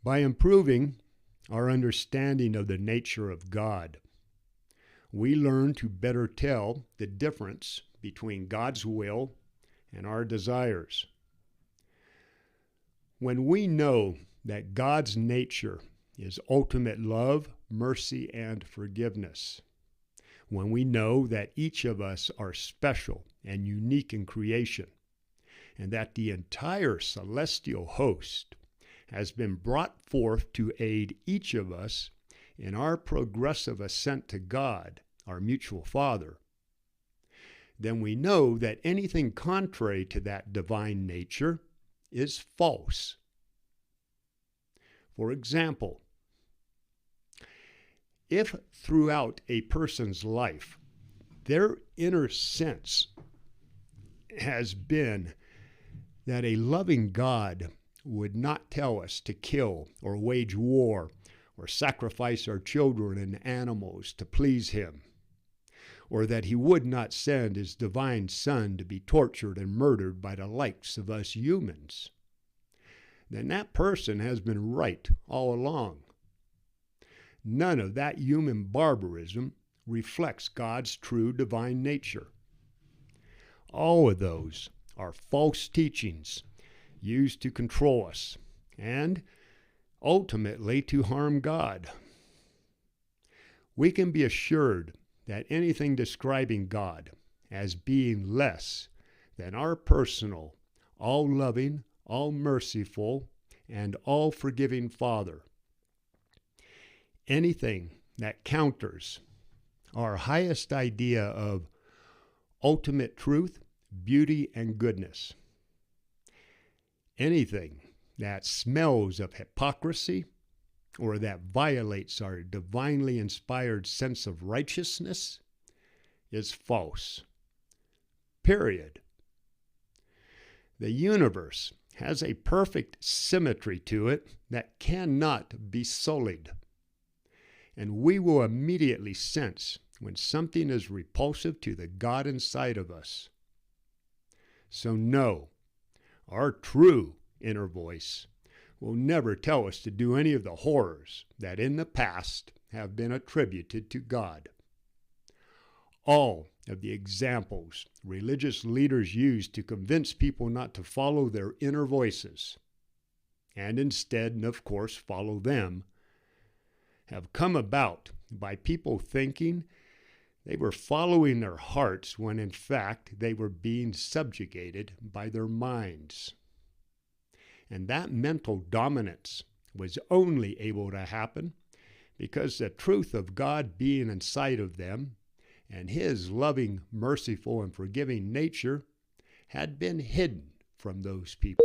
By improving our understanding of the nature of God, we learn to better tell the difference between God's will and our desires. When we know that God's nature is ultimate love, mercy, and forgiveness, when we know that each of us are special and unique in creation, and that the entire celestial host has been brought forth to aid each of us in our progressive ascent to God, our mutual Father, then we know that anything contrary to that divine nature is false. For example, if throughout a person's life their inner sense has been that a loving God would not tell us to kill or wage war or sacrifice our children and animals to please him, or that he would not send his divine Son to be tortured and murdered by the likes of us humans, then that person has been right all along. None of that human barbarism reflects God's true divine nature. All of those are false teachings used to control us and ultimately to harm God. We can be assured that anything describing God as being less than our personal, all-loving, all-merciful, and all-forgiving Father, anything that counters our highest idea of ultimate truth, beauty, and goodness, anything that smells of hypocrisy or that violates our divinely inspired sense of righteousness is false. Period. The universe has a perfect symmetry to it that cannot be sullied. And we will immediately sense when something is repulsive to the God inside of us. So no, our true inner voice will never tell us to do any of the horrors that in the past have been attributed to God. All of the examples religious leaders use to convince people not to follow their inner voices, and instead, and of course, follow them, have come about by people thinking they were following their hearts when in fact they were being subjugated by their minds. And that mental dominance was only able to happen because the truth of God being inside of them and his loving, merciful, and forgiving nature had been hidden from those people.